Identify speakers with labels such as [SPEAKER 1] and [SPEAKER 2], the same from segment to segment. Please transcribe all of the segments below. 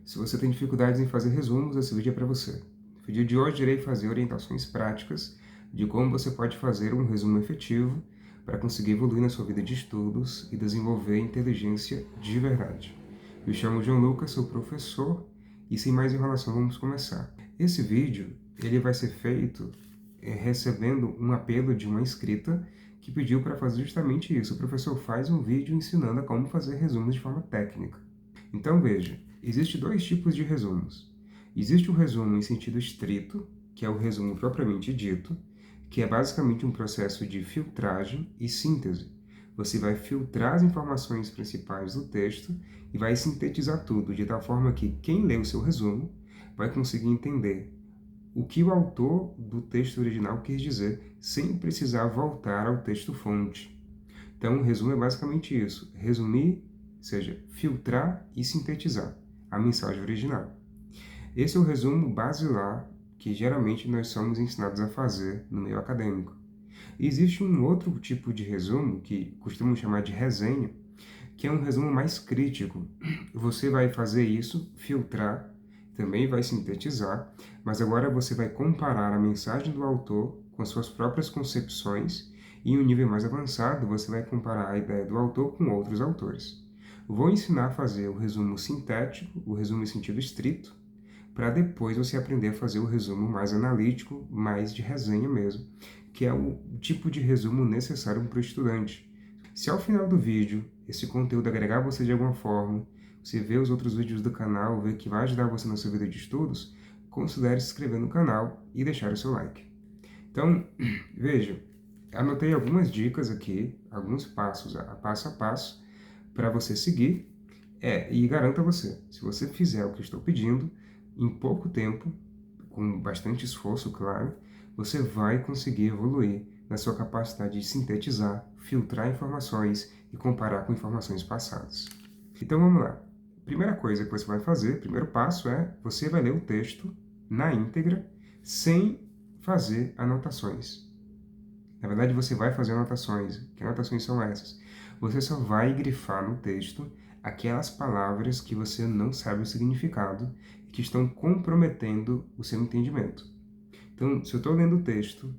[SPEAKER 1] Se você tem dificuldades em fazer resumos, esse vídeo é para você. No vídeo de hoje, irei fazer orientações práticas de como você pode fazer um resumo efetivo para conseguir evoluir na sua vida de estudos e desenvolver inteligência de verdade. Eu chamo João Lucas, sou professor e sem mais enrolação vamos começar. Esse vídeo ele vai ser feito recebendo um apelo de uma inscrita que pediu para fazer justamente isso. O professor faz um vídeo ensinando a como fazer resumos de forma técnica. Então veja, existem dois tipos de resumos. Existe o resumo em sentido estrito, que é o resumo propriamente dito, que é basicamente um processo de filtragem e síntese. Você vai filtrar as informações principais do texto e vai sintetizar tudo de tal forma que quem lê o seu resumo vai conseguir entender o que o autor do texto original quis dizer, sem precisar voltar ao texto-fonte. Então, o resumo é basicamente isso: resumir, ou seja, filtrar e sintetizar a mensagem original. Esse é o resumo basilar que geralmente nós somos ensinados a fazer no meio acadêmico. E existe um outro tipo de resumo, que costumamos chamar de resenha, que é um resumo mais crítico. Você vai fazer isso, filtrar, também vai sintetizar, mas agora você vai comparar a mensagem do autor com as suas próprias concepções e em um nível mais avançado você vai comparar a ideia do autor com outros autores. Vou ensinar a fazer o resumo sintético, o resumo em sentido estrito, para depois você aprender a fazer o resumo mais analítico, mais de resenha mesmo, que é o tipo de resumo necessário para o estudante. Se ao final do vídeo esse conteúdo agregar você de alguma forma, você vê os outros vídeos do canal, vê que vai ajudar você na sua vida de estudos, considere se inscrever no canal e deixar o seu like. Então, veja, anotei algumas dicas aqui, alguns passos, passo a passo, para você seguir. E garanto a você, se você fizer o que eu estou pedindo, em pouco tempo, com bastante esforço, claro, você vai conseguir evoluir na sua capacidade de sintetizar, filtrar informações e comparar com informações passadas. Então vamos lá. Primeira coisa que você vai fazer, primeiro passo é, você vai ler o texto na íntegra, sem fazer anotações. Na verdade, você vai fazer anotações. Que anotações são essas? Você só vai grifar no texto aquelas palavras que você não sabe o significado e que estão comprometendo o seu entendimento. Então, se eu estou lendo o texto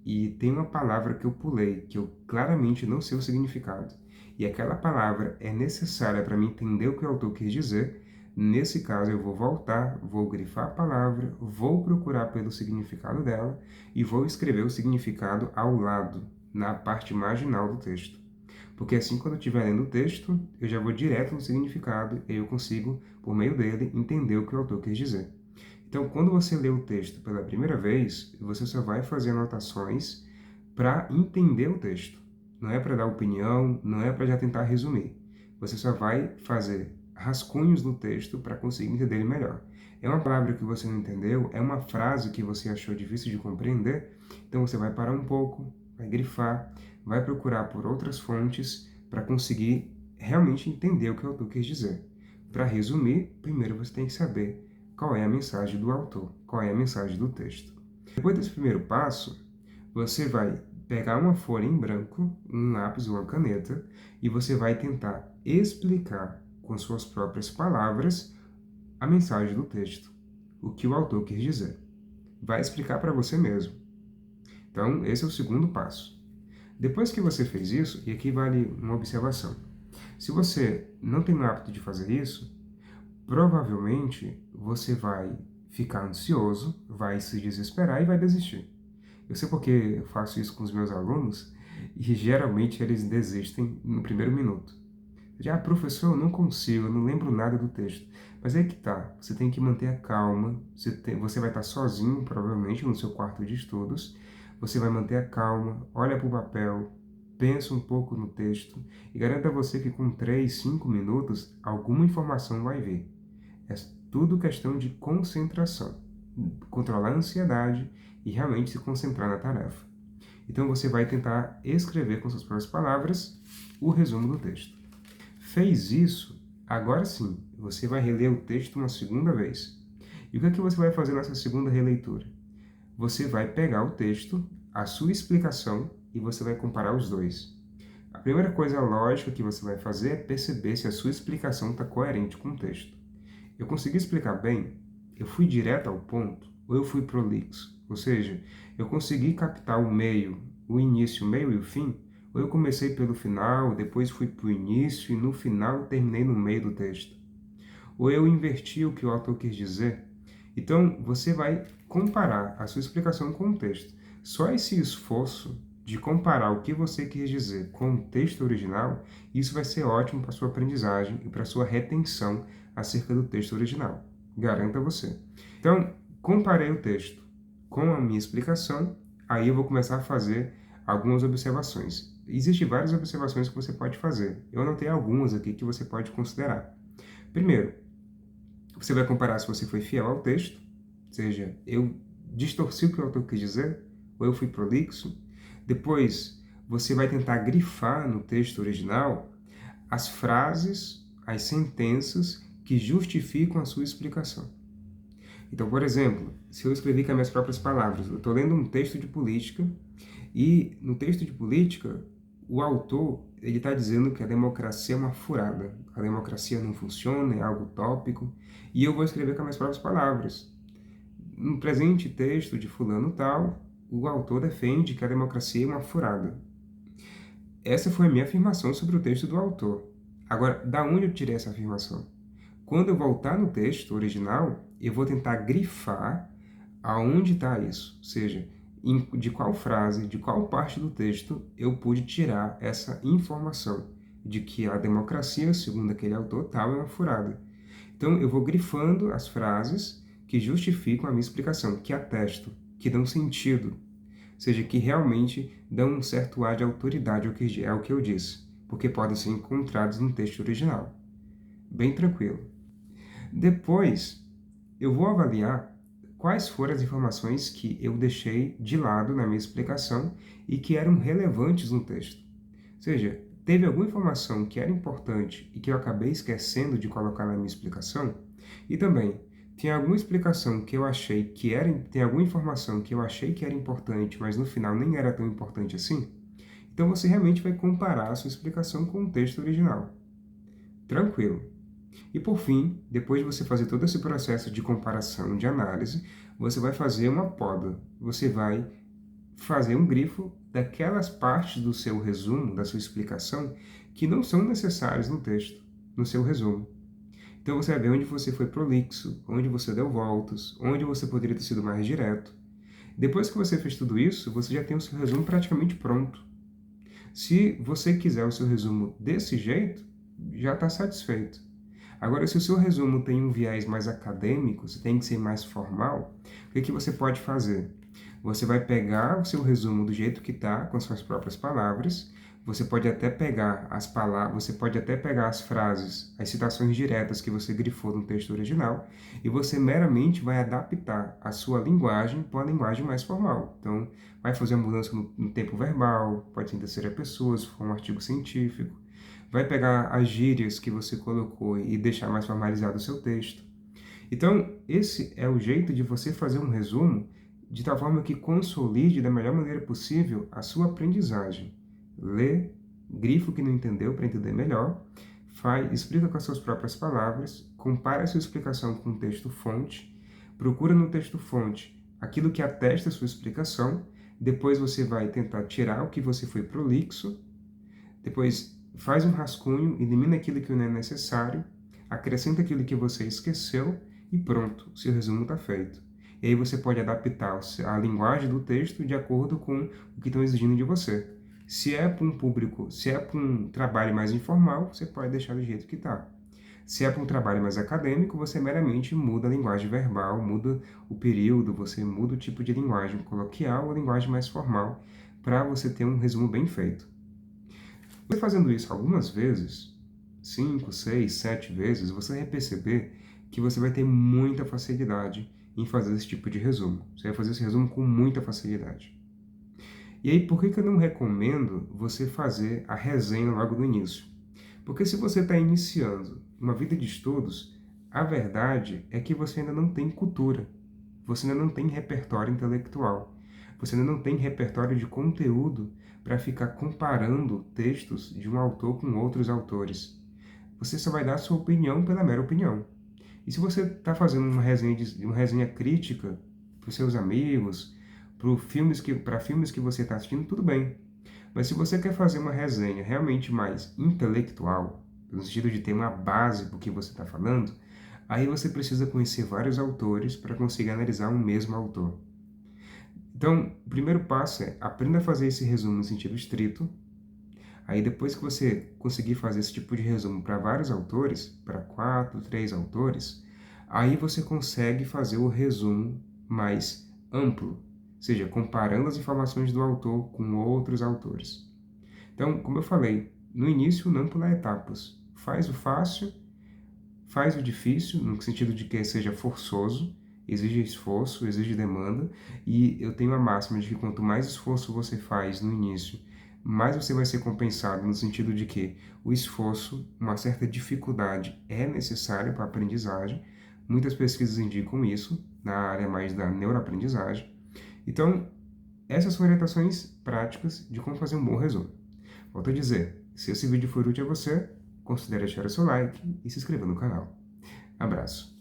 [SPEAKER 1] e tem uma palavra que eu pulei, que eu claramente não sei o significado, e aquela palavra é necessária para mim entender o que o autor quis dizer, nesse caso eu vou voltar, vou grifar a palavra, vou procurar pelo significado dela e vou escrever o significado ao lado, na parte marginal do texto. Porque assim, quando eu estiver lendo o texto, eu já vou direto no significado e eu consigo, por meio dele, entender o que o autor quis dizer. Então, quando você lê o texto pela primeira vez, você só vai fazer anotações para entender o texto. Não é para dar opinião, não é para já tentar resumir. Você só vai fazer rascunhos no texto para conseguir entender ele melhor. É uma palavra que você não entendeu, é uma frase que você achou difícil de compreender, então você vai parar um pouco, vai grifar, vai procurar por outras fontes para conseguir realmente entender o que o autor quis dizer. Para resumir, primeiro você tem que saber qual é a mensagem do autor, qual é a mensagem do texto. Depois desse primeiro passo, você vai pegar uma folha em branco, um lápis ou uma caneta, e você vai tentar explicar com suas próprias palavras a mensagem do texto, o que o autor quis dizer. Vai explicar para você mesmo. Então, esse é o segundo passo. Depois que você fez isso, e aqui vale uma observação. Se você não tem o hábito de fazer isso, provavelmente você vai ficar ansioso, vai se desesperar e vai desistir. Eu sei porque eu faço isso com os meus alunos e geralmente eles desistem no primeiro minuto. Professor, eu não consigo, eu não lembro nada do texto. Mas é que tá, você tem que manter a calma, você vai estar sozinho, provavelmente, no seu quarto de estudos, você vai manter a calma, olha para o papel, pensa um pouco no texto e garanta a você que com 3, 5 minutos, alguma informação vai vir. É tudo questão de concentração, controlar a ansiedade e realmente se concentrar na tarefa. Então você vai tentar escrever com suas próprias palavras o resumo do texto. Fez isso, agora sim, você vai reler o texto uma segunda vez. E o que é que você vai fazer nessa segunda releitura? Você vai pegar o texto, a sua explicação, e você vai comparar os dois. A primeira coisa lógica que você vai fazer é perceber se a sua explicação está coerente com o texto. Eu consegui explicar bem? Eu fui direto ao ponto? Ou eu fui prolixo? Ou seja, eu consegui captar o meio, o início, o meio e o fim? Ou eu comecei pelo final, depois fui para o início e no final terminei no meio do texto? Ou eu inverti o que o autor quis dizer? Então, você vai comparar a sua explicação com o texto. Só esse esforço de comparar o que você quis dizer com o texto original, isso vai ser ótimo para a sua aprendizagem e para a sua retenção acerca do texto original. Garanto a você. Então, comparei o texto com a minha explicação, aí eu vou começar a fazer algumas observações. Existem várias observações que você pode fazer. Eu anotei algumas aqui que você pode considerar. Primeiro, você vai comparar se você foi fiel ao texto, ou seja, eu distorci o que o autor quis dizer, ou eu fui prolixo. Depois, você vai tentar grifar no texto original as frases, as sentenças que justificam a sua explicação. Então, por exemplo, se eu escrevi com as minhas próprias palavras, eu estou lendo um texto de política, e no texto de política, o autor ele está dizendo que a democracia é uma furada, a democracia não funciona, é algo utópico, e eu vou escrever com as minhas próprias palavras. No presente texto de fulano tal, o autor defende que a democracia é uma furada. Essa foi a minha afirmação sobre o texto do autor. Agora, da onde eu tirei essa afirmação? Quando eu voltar no texto original, eu vou tentar grifar aonde está isso, ou seja, de qual frase, de qual parte do texto eu pude tirar essa informação de que a democracia, segundo aquele autor, tal é uma furada. Então, eu vou grifando as frases que justificam a minha explicação, que atestam, que dão sentido, ou seja, que realmente dão um certo ar de autoridade ao que eu disse, porque podem ser encontrados no texto original. Bem tranquilo. Depois, eu vou avaliar quais foram as informações que eu deixei de lado na minha explicação e que eram relevantes no texto. Ou seja, teve alguma informação que era importante e que eu acabei esquecendo de colocar na minha explicação? E também, tem alguma explicação que eu achei que era, tem alguma informação que eu achei que era importante, mas no final nem era tão importante assim? Então você realmente vai comparar a sua explicação com o texto original. Tranquilo. E por fim, depois de você fazer todo esse processo de comparação, de análise, você vai fazer uma poda. Você vai fazer um grifo daquelas partes do seu resumo, da sua explicação, que não são necessárias no texto, no seu resumo. Então você vai ver onde você foi prolixo, onde você deu voltas, onde você poderia ter sido mais direto. Depois que você fez tudo isso, você já tem o seu resumo praticamente pronto. Se você quiser o seu resumo desse jeito, já está satisfeito. Agora, se o seu resumo tem um viés mais acadêmico, você tem que ser mais formal, o que você pode fazer? Você vai pegar o seu resumo do jeito que está, com suas próprias palavras, você pode até pegar as frases, as citações diretas que você grifou no texto original, e você meramente vai adaptar a sua linguagem para uma linguagem mais formal. Então, vai fazer uma mudança no tempo verbal, pode ser em terceira pessoa, se for um artigo científico, vai pegar as gírias que você colocou e deixar mais formalizado o seu texto. Então, esse é o jeito de você fazer um resumo de tal forma que consolide da melhor maneira possível a sua aprendizagem. Lê, grifa o que não entendeu para entender melhor, explica com as suas próprias palavras, compara a sua explicação com o texto-fonte, procura no texto-fonte aquilo que atesta a sua explicação, depois você vai tentar tirar o que você foi prolixo, depois faz um rascunho, elimina aquilo que não é necessário, acrescenta aquilo que você esqueceu e pronto, seu resumo está feito. E aí você pode adaptar a linguagem do texto de acordo com o que estão exigindo de você. Se é para um público, se é para um trabalho mais informal, você pode deixar do jeito que está. Se é para um trabalho mais acadêmico, você meramente muda a linguagem verbal, muda o período, você muda o tipo de linguagem coloquial ou linguagem mais formal, para você ter um resumo bem feito. Você fazendo isso algumas vezes, 5, 6, 7 vezes, você vai perceber que você vai ter muita facilidade em fazer esse tipo de resumo. Você vai fazer esse resumo com muita facilidade. E aí, por que eu não recomendo você fazer a resenha logo no início? Porque se você está iniciando uma vida de estudos, a verdade é que você ainda não tem cultura, você ainda não tem repertório intelectual, você ainda não tem repertório de conteúdo para ficar comparando textos de um autor com outros autores. Você só vai dar a sua opinião pela mera opinião. E se você está fazendo uma resenha crítica para os seus amigos, para filmes que você está assistindo, tudo bem. Mas se você quer fazer uma resenha realmente mais intelectual, no sentido de ter uma base para o que você está falando, aí você precisa conhecer vários autores para conseguir analisar um mesmo autor. Então, o primeiro passo é aprenda a fazer esse resumo no sentido estrito. Aí depois que você conseguir fazer esse tipo de resumo para vários autores, para 4, 3 autores, aí você consegue fazer o resumo mais amplo, ou seja, comparando as informações do autor com outros autores. Então, como eu falei, no início não pular etapas. Faz o fácil, faz o difícil, no sentido de que seja forçoso, exige esforço, exige demanda, e eu tenho a máxima de que quanto mais esforço você faz no início, mais você vai ser compensado, no sentido de que o esforço, uma certa dificuldade é necessária para a aprendizagem. Muitas pesquisas indicam isso, na área mais da neuroaprendizagem. Então, essas são orientações práticas de como fazer um bom resumo. Volto a dizer, se esse vídeo for útil a você, considere deixar o seu like e se inscrever no canal. Abraço!